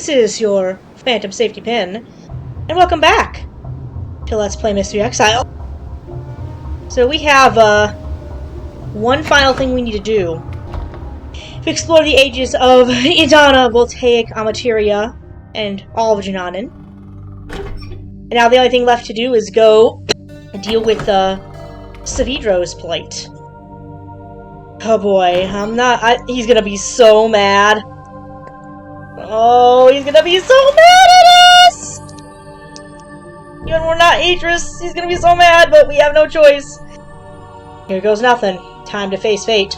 This is your Phantom Safety Pin, and welcome back to Let's Play Myst III Exile. So we have, one final thing we need to do. To explore the ages of Idana, Voltaic, Amateria, and all of Jananin. And now the only thing left to do is go and deal with, Saavedro's plight. Oh boy, he's gonna be so mad. Oh, he's gonna be so mad at us! Even we're not Atrus, he's gonna be so mad, but we have no choice. Here goes nothing. Time to face fate.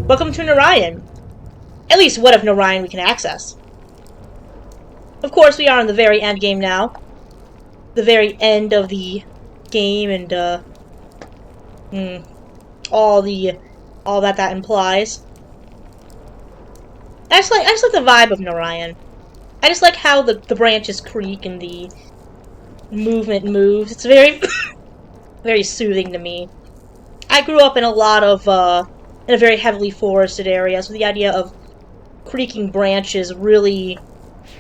Welcome to Narayan. At least what of Narayan we can access. Of course, we are in the very end game now. The very end of the game and, all that implies. I just like the vibe of Narayan. I just like how the branches creak and the movement moves. It's very, very soothing to me. I grew up in a lot of, in a very heavily forested area, so the idea of creaking branches really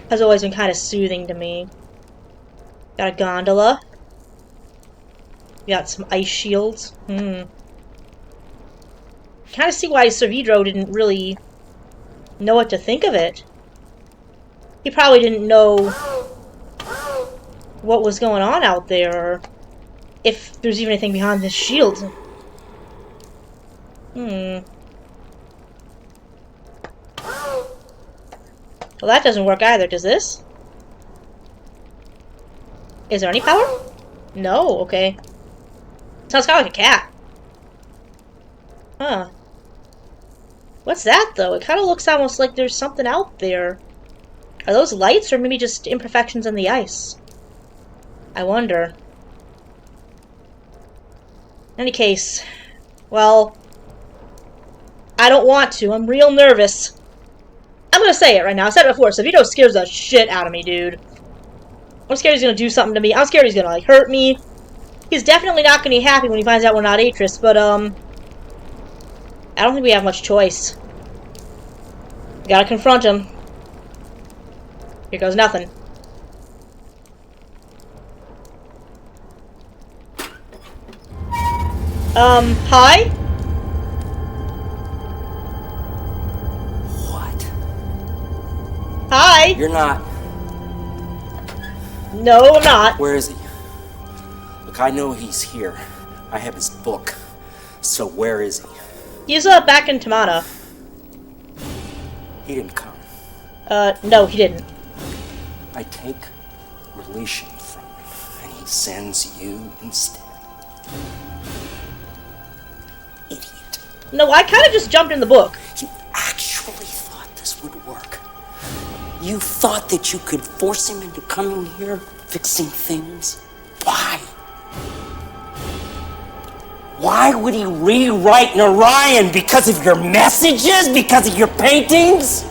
has always been kind of soothing to me. Got a gondola. We got some ice shields. Kind of see why Saavedro didn't really know what to think of it. He probably didn't know what was going on out there, or if there's even anything behind this shield. Well, that doesn't work either, does this? Is there any power? No, okay. Sounds kind of like a cat. Huh. What's that, though? It kind of looks almost like there's something out there. Are those lights, or maybe just imperfections in the ice? I wonder. In any case, well, I don't want to. I'm real nervous. I'm gonna say it right now. I said it before. Saavedro scares the shit out of me, dude. I'm scared he's gonna do something to me. I'm scared he's gonna, like, hurt me. He's definitely not gonna be happy when he finds out we're not Atrus, but, I don't think we have much choice. We gotta confront him. Here goes nothing. Hi? Hi! You're not. No, I'm not. Where is he? Look, I know he's here. I have his book. So where is he? He's, back in Tamana. He didn't come. No, he didn't. I take relation from him, and he sends you instead. Idiot. No, I kind of just jumped in the book. You actually thought this would work. You thought that you could force him into coming here, fixing things? Why? Why would he rewrite Narayan? Because of your messages? Because of your paintings?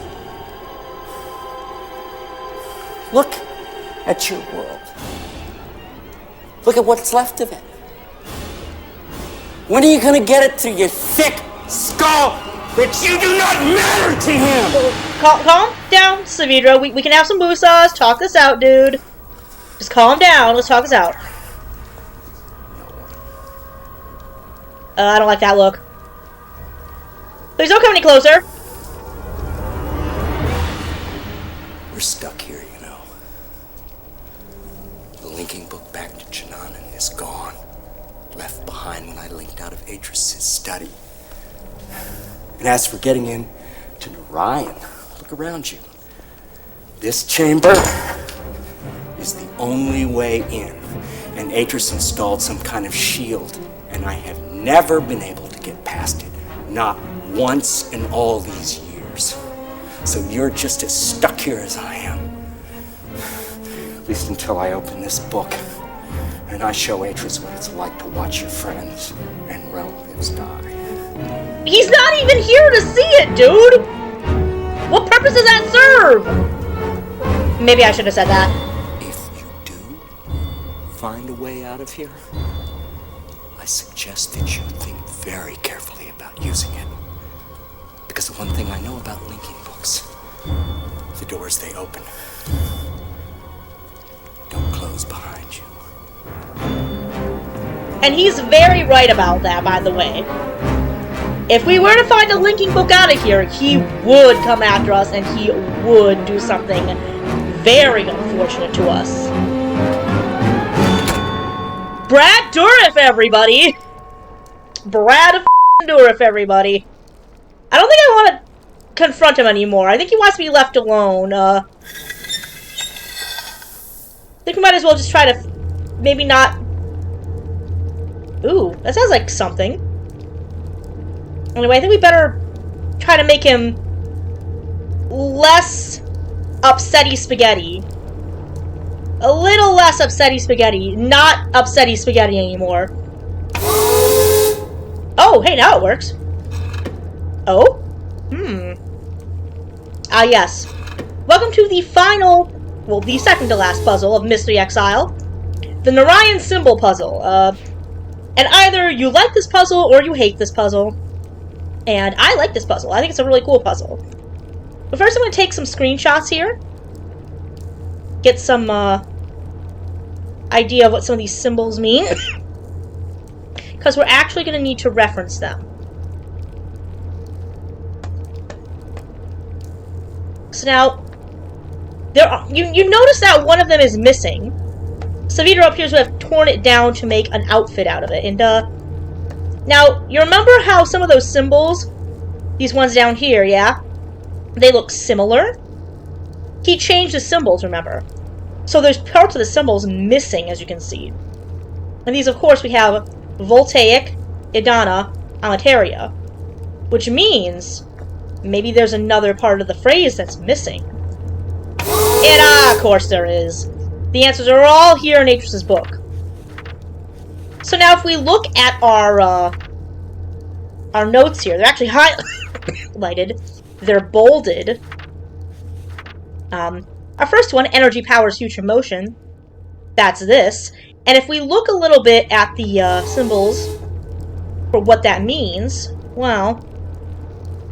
Look at your world. Look at what's left of it. When are you gonna get it through your thick skull that you do not matter to him? Calm down, Saavedro. We can have some boosas. Talk this out, dude. Just calm down. Let's talk this out. I don't like that look. Please don't come any closer. We're stuck here, you know. The linking book back to Jananin is gone. Left behind when I linked out of Atrus' study. And as for getting in to Narayan, look around you. This chamber is the only way in. And Atrus installed some kind of shield, and I have never been able to get past it. Not once in all these years. So you're just as stuck here as I am. At least until I open this book and I show Atrus what it's like to watch your friends and relatives die. He's not even here to see it, dude! What purpose does that serve? Maybe I should have said that. If you do find a way out of here, I suggest that you think very carefully about using it. Because the one thing I know about linking books, the doors they open don't close behind you. And he's very right about that, by the way. If we were to find a linking book out of here, he would come after us and he would do something very unfortunate to us. Brad Dourif, everybody! Brad Dourif, everybody. I don't think I want to confront him anymore. I think he wants to be left alone. I think we might as well just try to maybe not... Ooh, that sounds like something. Anyway, I think we better try to make him less upsetty spaghetti. A little less upsetty spaghetti. Not upsetty spaghetti anymore. Oh, hey, now it works. Oh? Ah, yes. Welcome to the final, well, the second to last puzzle of Myst III Exile. The Narayan symbol puzzle. And either you like this puzzle or you hate this puzzle. And I like this puzzle. I think it's a really cool puzzle. But first I'm going to take some screenshots here. Get some idea of what some of these symbols mean. Because we're actually going to need to reference them. So now, you notice that one of them is missing. Saavedro appears to have torn it down to make an outfit out of it. And, now, you remember how some of those symbols, these ones down here, yeah? They look similar? He changed the symbols, remember? So there's parts of the symbols missing, as you can see. And these, of course, we have Voltaic, Idana, Amateria. Which means maybe there's another part of the phrase that's missing. And, of course there is. The answers are all here in Atrus' book. So now if we look at our notes here, they're actually highlighted. They're bolded. Our first one, energy powers future motion. That's this. And if we look a little bit at the symbols for what that means, well,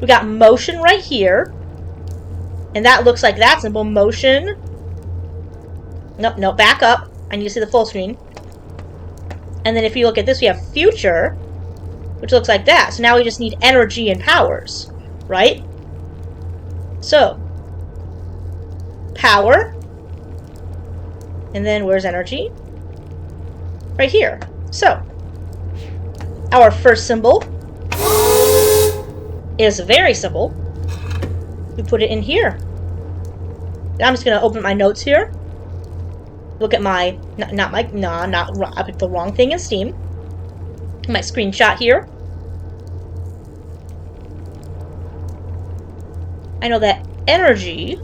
we got motion right here. And that looks like that symbol, motion. Nope, back up. I need to see the full screen. And then if you look at this, we have future, which looks like that. So now we just need energy and powers, right? So, power. And then where's energy? Right here. So, our first symbol is very simple. We put it in here. Now I'm just going to open my notes here. Look at my, I picked the wrong thing in Steam. My screenshot here. I know that energy,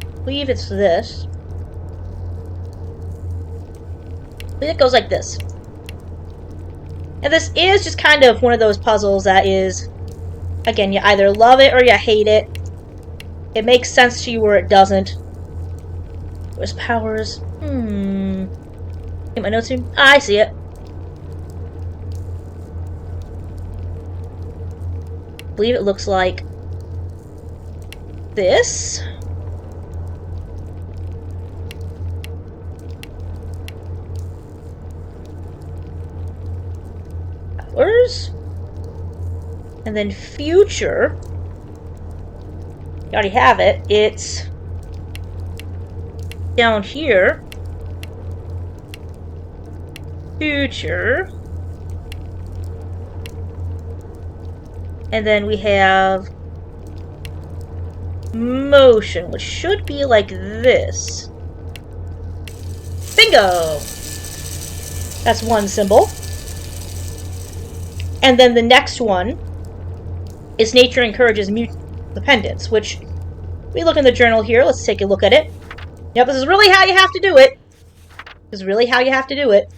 I believe it's this. I believe it goes like this. And this is just kind of one of those puzzles that is, again, you either love it or you hate it. It makes sense to you or it doesn't. Where's powers? Get my notes here. I see it. I believe it looks like this. Powers. And then future. You already have it. It's down here. Future. And then we have motion, which should be like this. Bingo! That's one symbol. And then the next one is nature encourages mutual dependence, which we look in the journal here. Let's take a look at it. Yep, this is really how you have to do it. This is really how you have to do it.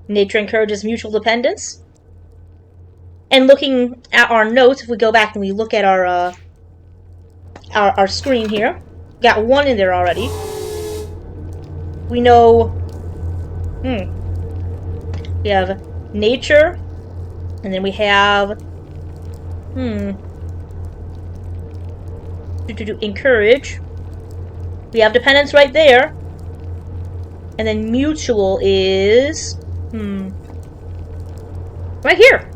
Nature encourages mutual dependence. And looking at our notes, if we go back and we look at our screen here, got one in there already. We know, we have nature, and then we have, encourage. We have dependence right there. And then mutual is, right here.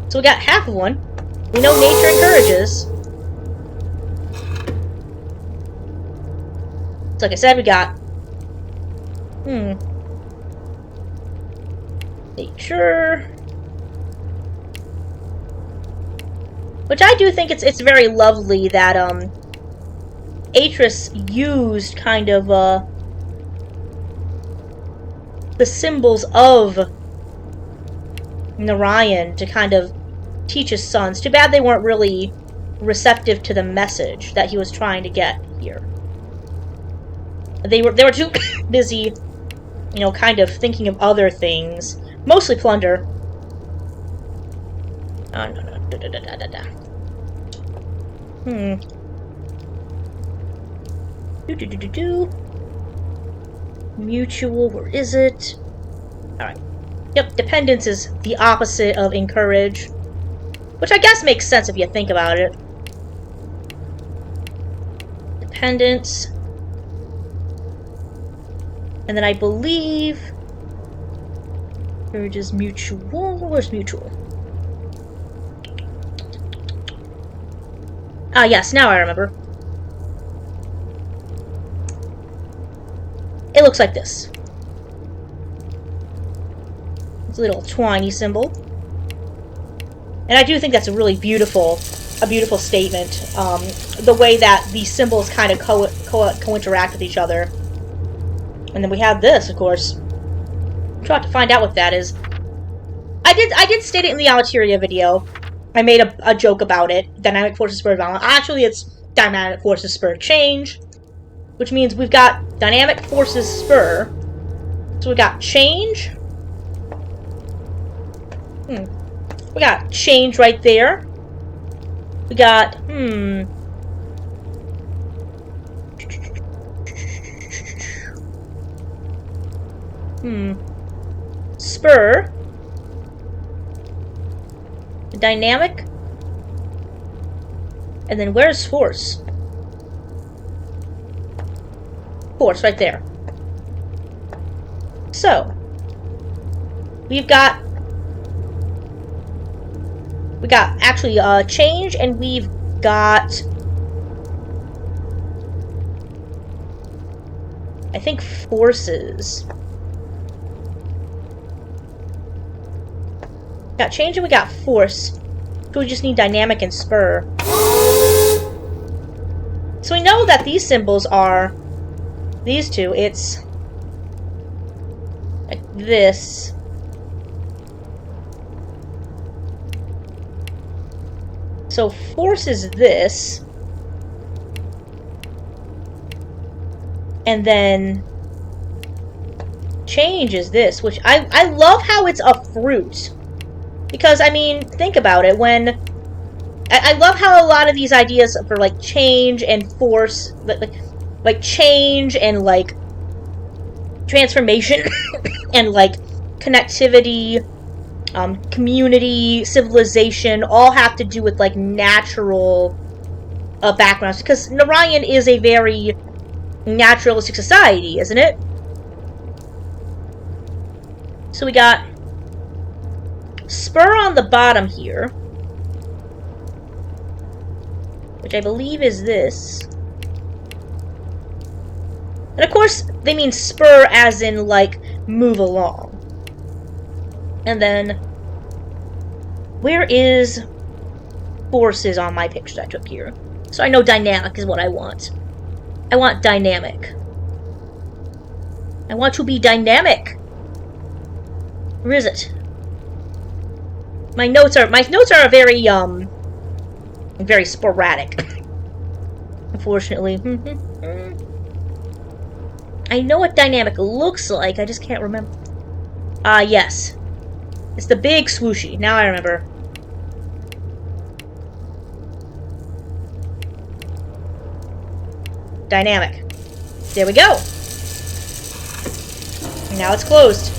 So we got half of one. We know nature encourages. So like I said, we got, nature. Which I do think it's very lovely that, Atrus used kind of, the symbols of Narayan to kind of teach his sons. Too bad they weren't really receptive to the message that he was trying to get here. They were too busy, you know, kind of thinking of other things. Mostly plunder. Oh, no. Mutual, where is it? Alright. Yep, dependence is the opposite of encourage. Which I guess makes sense if you think about it. Dependence. And then I believe encourage is mutual. Where's mutual? Ah, yes, now I remember. It looks like this. It's a little twiny symbol. And I do think that's a really beautiful statement. The way that these symbols kind of co-interact with each other. And then we have this, of course. I'm trying to find out what that is. I did state it in the Alateria video. I made a joke about it. Dynamic forces spur balance. Actually, it's dynamic forces spur change. Which means we've got dynamic forces spur. So we got change. We got change right there. We got, spur. Dynamic. And then where's force? Force right there. So we've got actually change, and we've got I think forces. Got change and we got force. So we just need dynamic and spur. So we know that these symbols are these two. It's like this. So force is this. And then change is this, which I love how it's a fruit. Because, I mean, think about it. When I love how a lot of these ideas for, like, change and force, like change and, like, transformation and, like, connectivity, community, civilization, all have to do with, like, natural backgrounds. Because Narayan is a very naturalistic society, isn't it? So we got spur on the bottom here, which I believe is this. And of course, they mean spur as in, like, move along. And then, where is forces on my pictures I took here? So I know dynamic is what I want. I want dynamic. I want to be dynamic. Where is it? My notes are very very sporadic. Unfortunately. I know what dynamic looks like, I just can't remember. Yes. It's the big swooshy. Now I remember. Dynamic. There we go. Now it's closed.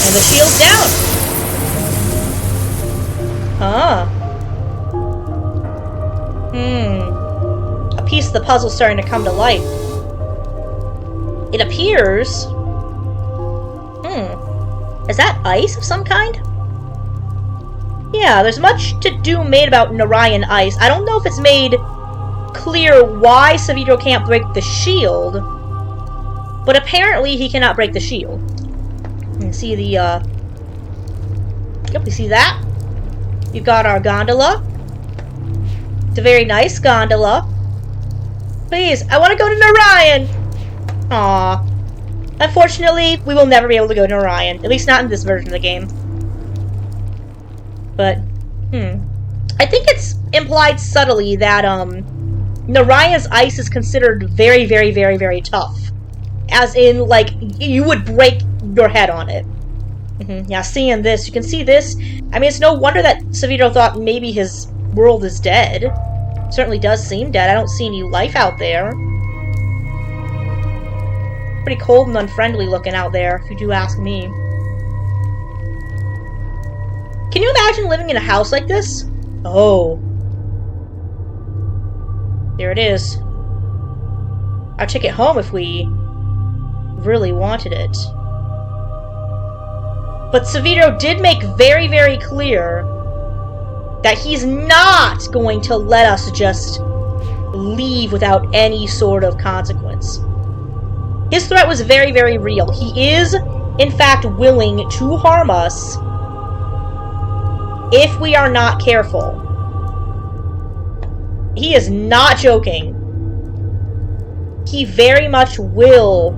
And the shield's down. Huh. A piece of the puzzle's starting to come to light. It appears... Is that ice of some kind? Yeah, there's much to do made about Narayan ice. I don't know if it's made clear why Saavedro can't break the shield, but apparently he cannot break the shield. You can see the, Yep, we see that. We've got our gondola. It's a very nice gondola. Please, I want to go to Narayan! Aww. Unfortunately, we will never be able to go to Narayan. At least not in this version of the game. But, I think it's implied subtly that, Narayan's ice is considered very, very, very, very tough. As in, like, you would break your head on it. Yeah, seeing this, you can see this. I mean, it's no wonder that Saavedro thought maybe his world is dead. It certainly does seem dead. I don't see any life out there. Pretty cold and unfriendly looking out there, if you do ask me. Can you imagine living in a house like this? Oh. There it is. Our ticket home if we really wanted it. But Saavedro did make very, very clear that he's not going to let us just leave without any sort of consequence. His threat was very, very real. He is, in fact, willing to harm us if we are not careful. He is not joking. He very much will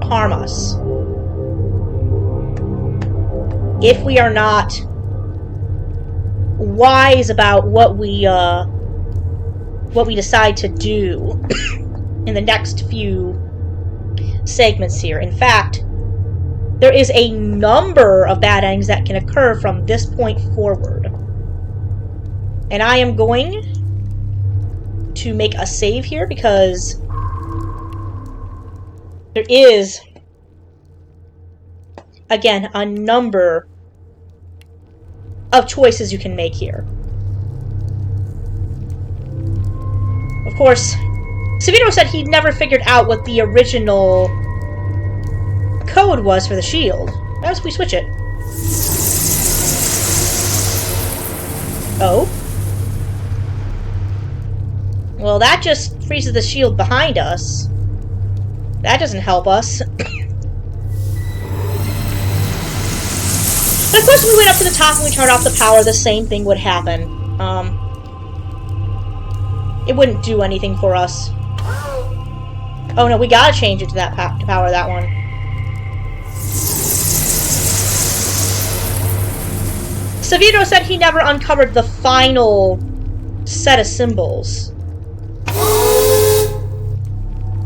harm us if we are not wise about what we decide to do in the next few segments here. In fact, there is a number of bad endings that can occur from this point forward. And I am going to make a save here because there is, again, a number of choices you can make here. Of course, Saavedro said he'd never figured out what the original code was for the shield. How if we switch it? Oh? Well, that just freezes the shield behind us. That doesn't help us. But of course, if we went up to the top and we turned off the power, the same thing would happen. It wouldn't do anything for us. Oh no, we gotta change it to that to power that one. Saavedro said he never uncovered the final set of symbols.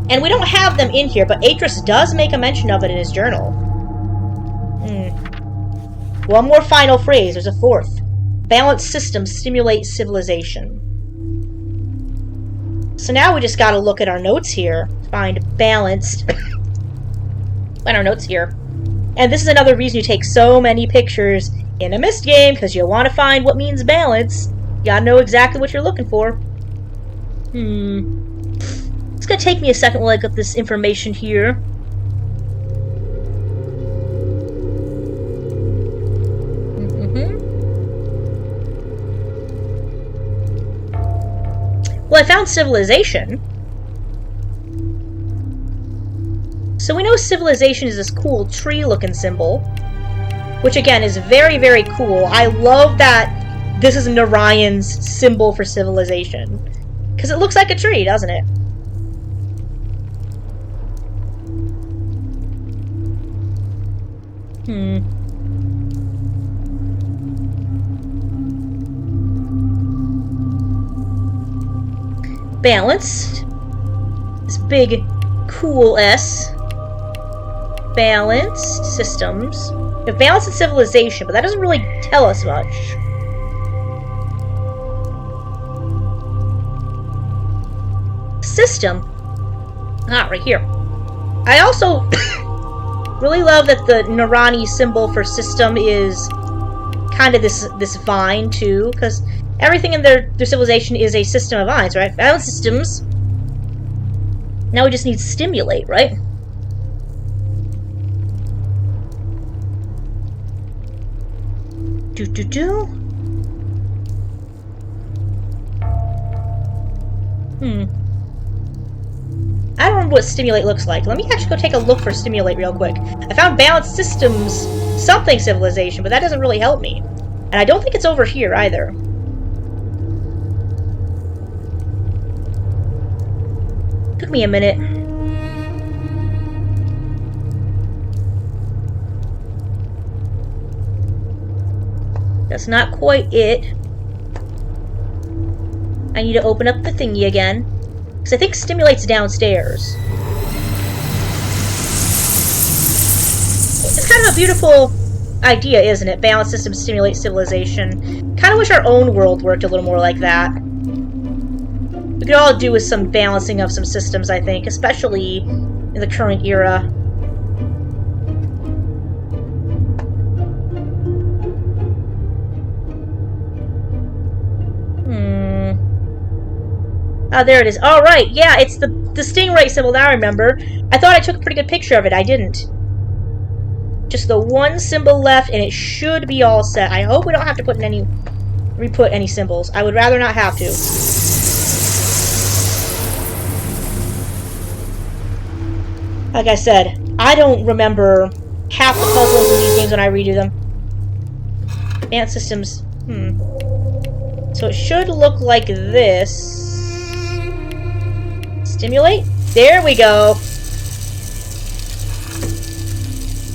And we don't have them in here, but Atrus does make a mention of it in his journal. One more final phrase, there's a fourth. Balanced systems stimulate civilization. So now we just gotta look at our notes here. Find balanced. Find our notes here. And this is another reason you take so many pictures in a Myst game, because you want to find what means balance. You gotta know exactly what you're looking for. It's gonna take me a second while I get this information here. Well, I found civilization. So we know civilization is this cool tree-looking symbol. Which, again, is very, very cool. I love that this is Narayan's symbol for civilization. Because it looks like a tree, doesn't it? Balanced. This big, cool S. Balanced systems We have balance and civilization, but that doesn't really tell us much. System. Ah, right here. I also really love that the Narani symbol for system is kind of this vine, too, because everything in their civilization is a system of vines, right? Balance systems. Now we just need stimulate, right? I don't remember what stimulate looks like. Let me actually go take a look for stimulate real quick. I found balanced systems something civilization, but that doesn't really help me. And I don't think it's over here either. Took me a minute. That's not quite it. I need to open up the thingy again. Because I think stimulate's downstairs. It's kind of a beautiful idea, isn't it? Balance system, stimulate civilization. Kind of wish our own world worked a little more like that. We could all do with some balancing of some systems, I think. Especially in the current era. Oh, there it is. All right, yeah, it's the stingray symbol. Now I remember. I thought I took a pretty good picture of it. I didn't. Just the one symbol left, and it should be all set. I hope we don't have to put in any, re-put any symbols. I would rather not have to. Like I said, I don't remember half the puzzles in these games when I redo them. Advanced systems. So it should look like this. Stimulate? There we go.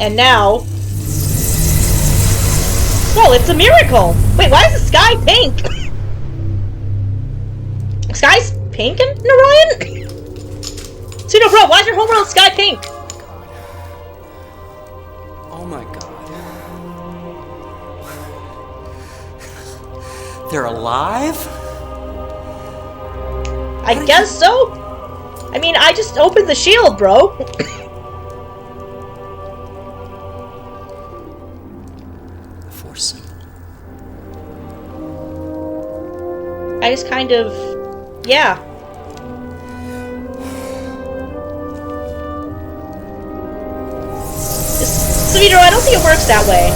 And now... Whoa, it's a miracle! Wait, why is the sky pink? The sky's pink in Narayan? Pseudo bro, why is your homeworld sky pink? Oh my god. They're alive? I guess so. I mean, I just opened the shield, bro. Force. I just kind of... Yeah. Saavedro, I don't think it works that way.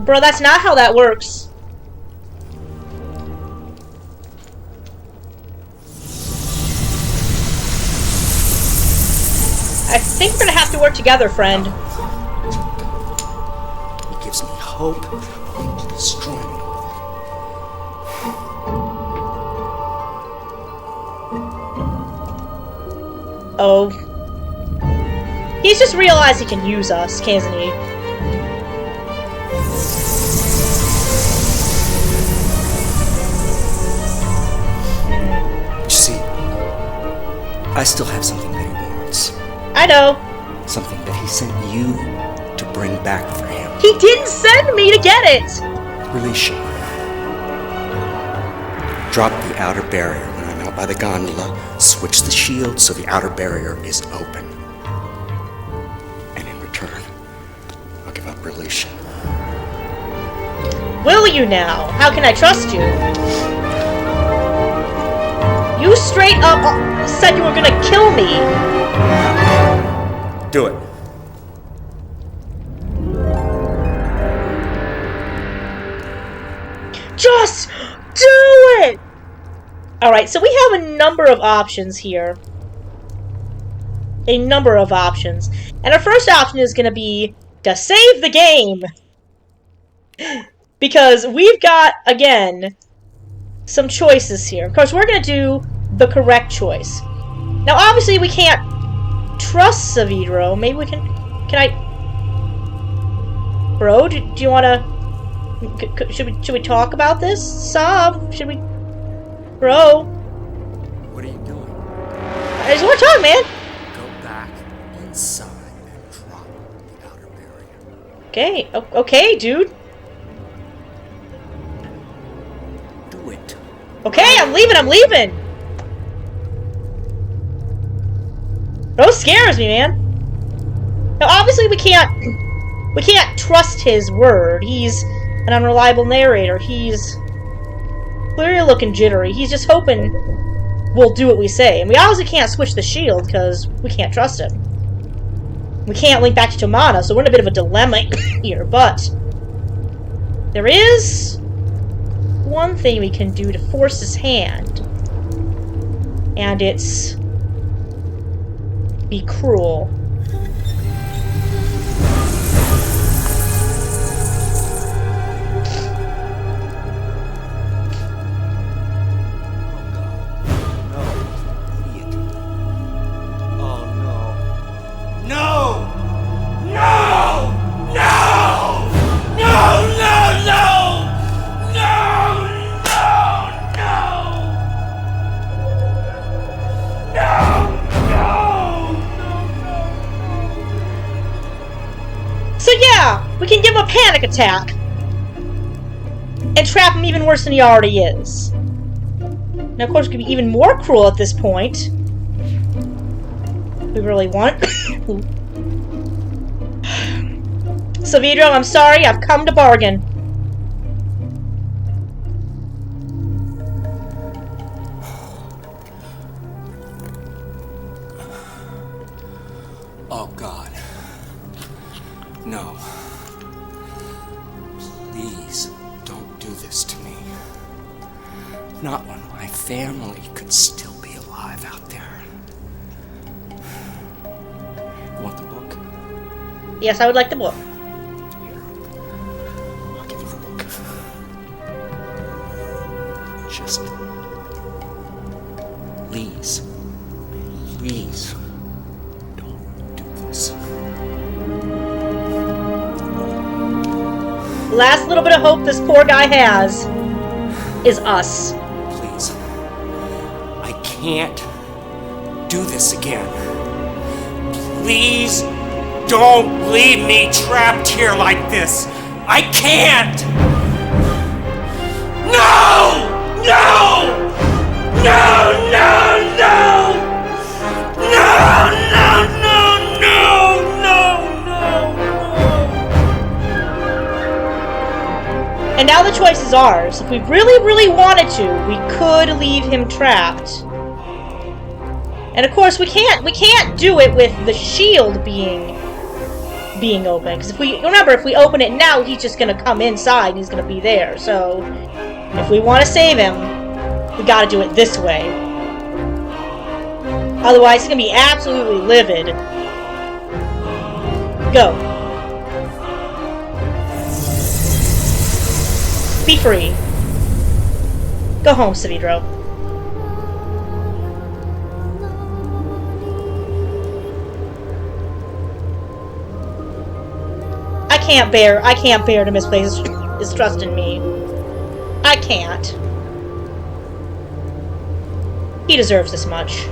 Bro, that's not how that works. I think we're gonna have to work together, friend. He gives me hope. He's destroying me. Oh. He's just realized he can use us, can't he? You see, I still have something that he wants. I know. Something that he sent you to bring back for him. He didn't send me to get it! Release him. Drop the outer barrier when I'm out by the gondola. Switch the shield so the outer barrier is open. And in return, I'll give up relation. Will you now? How can I trust you? You straight up said you were gonna kill me. Do it. Just do it! Alright, so we have a number of options here. A number of options. And our first option is gonna be to save the game. Because we've got, again, some choices here. Of course, we're gonna do the correct choice. Now, obviously, we can't trust Saavedro. Maybe we can... Can I... Bro, do you wanna... Should we talk about this? Sav, should we... Bro? What are you doing? I just want to talk, man. Go back inside and drop the outer barrier. Okay, okay, dude. Do it. Okay, I'm leaving. That scares me, man. Now, obviously, we can't trust his word. He's an unreliable narrator. He's clearly looking jittery. He's just hoping we'll do what we say. And we obviously can't switch the shield because we can't trust him. We can't link back to Tomana, so we're in a bit of a dilemma here. But there is one thing we can do to force his hand. And it's be cruel. So yeah, we can give him a panic attack and trap him even worse than he already is. Now, of course, we could be even more cruel at this point. We really want. Saavedro, I'm sorry, I've come to bargain. Oh, God. No. Please, don't do this to me. Not when my family could still be alive out there. You want the book? Yes, I would like the book. Here. I'll give you the book. Just... Please. Please. Don't do this. Last little bit of hope this poor guy has is us. Please. I can't do this again. Please don't leave me trapped here like this. I can't! No! No! No, no, no! No, no, no, no, no, no, no! And now the choice is ours. If we really, really wanted to, we could leave him trapped. And of course, we can't do it with the shield being open. Because if we open it now, he's just gonna come inside and he's gonna be there. So if we want to save him, we gotta do it this way. Otherwise, he's gonna be absolutely livid. Go. Be free. Go home, Saavedro. I can't bear to misplace his trust in me. I can't. He deserves this much.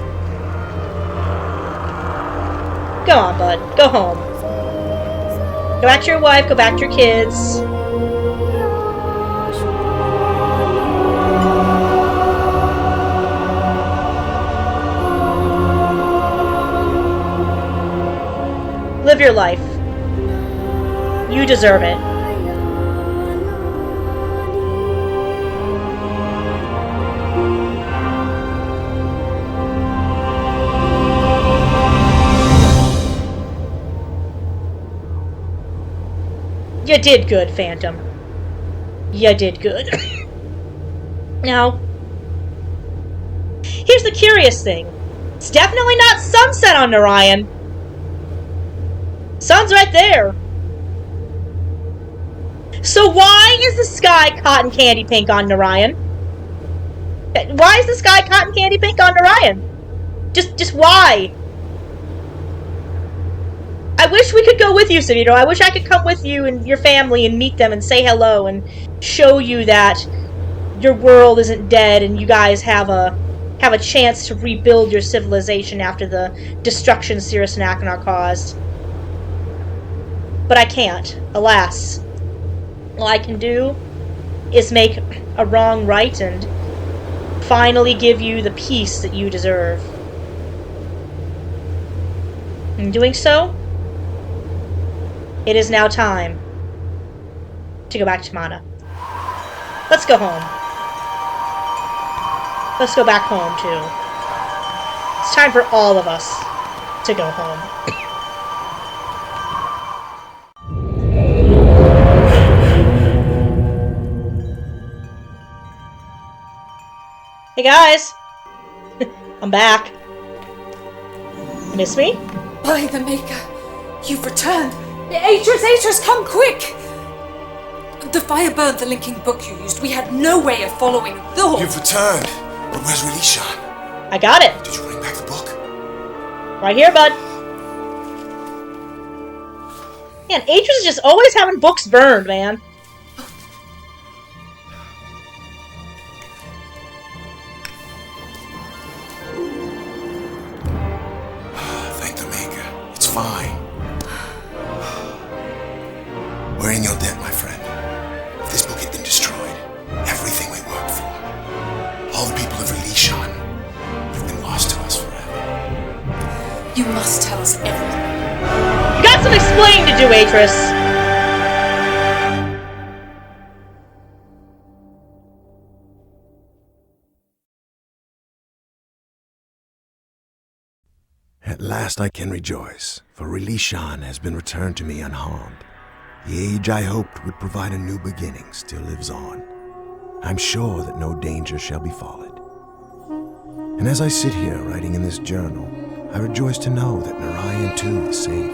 Go on, bud. Go home. Go back to your wife, go back to your kids. Live your life. You deserve it. You did good, Phantom. You did good. Now, here's the curious thing. It's definitely not sunset on Narayan. Sun's right there. So why is the sky cotton candy pink on Narayan? Why is the sky cotton candy pink on Narayan? Just why? I wish we could go with you, Saavedro. I wish I could come with you and your family and meet them and say hello and show you that your world isn't dead and you guys have a have a chance to rebuild your civilization after the destruction Cirrus and Achenar caused. But I can't, alas. All I can do is make a wrong right and finally give you the peace that you deserve. In doing so, it is now time to go back to Mana. Let's go home. Let's go back home, too. It's time for all of us to go home. Hey guys! I'm back. Miss me? By the Maker, you've returned! Atrus, come quick! The fire burned the linking book you used. We had no way of following the... You've returned! But where's Relishan? I got it! Did you bring back the book? Right here, bud. Man, Atrus is just always having books burned, man. Thank the Maker. It's fine. We're in your debt, my friend. If this book had been destroyed, everything we worked for, all the people of Relishan, have been lost to us forever. You must tell us everything. You got some explaining to do, Atrus. At last I can rejoice, for Relishan has been returned to me unharmed. The age I hoped would provide a new beginning still lives on. I'm sure that no danger shall befall it. And as I sit here writing in this journal, I rejoice to know that Narayan too is safe.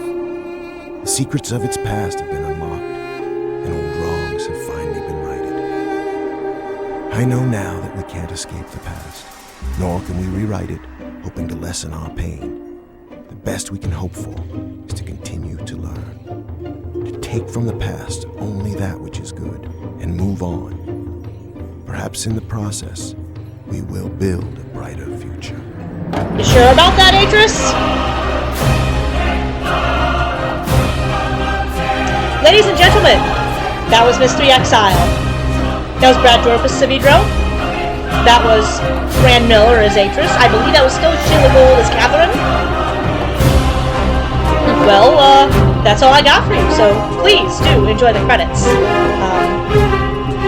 The secrets of its past have been unlocked, and old wrongs have finally been righted. I know now that we can't escape the past, nor can we rewrite it, hoping to lessen our pain. The best we can hope for is to continue to learn, to take from the past only that which is good, and move on. Perhaps in the process, we will build a brighter future. You sure about that, Atrus? Ladies and gentlemen, that was Myst III Exile. That was Brad Dorff as Saavedro. That was Fran Miller as Atrus. I believe that was still Sheila Gold as Catherine. Well, that's all I got for you, so please do enjoy the credits.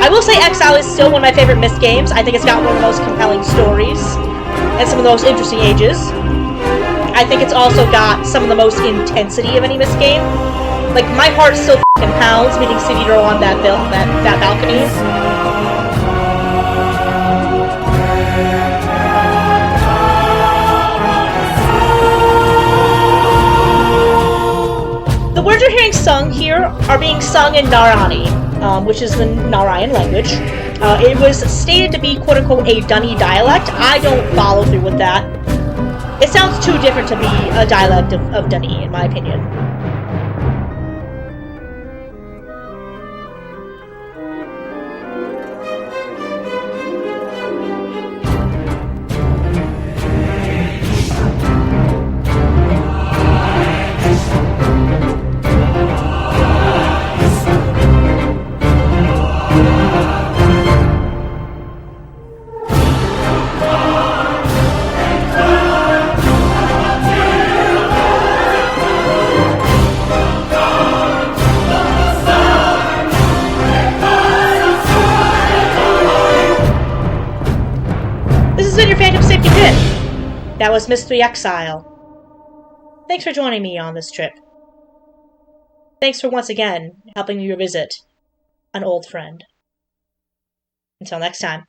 I will say Exile is still one of my favorite Myst games. I think it's got one of the most compelling stories and some of the most interesting ages. I think it's also got some of the most intensity of any Myst game. Like, my heart still f***ing pounds meeting Saavedro on that balcony. The words you're hearing sung here are being sung in Narani, which is the Narayan language. It was stated to be, quote-unquote, a Dunny dialect. I don't follow through with that. It sounds too different to be a dialect of Dunny, in my opinion. That was Myst III Exile. Thanks for joining me on this trip. Thanks for once again helping me revisit an old friend. Until next time.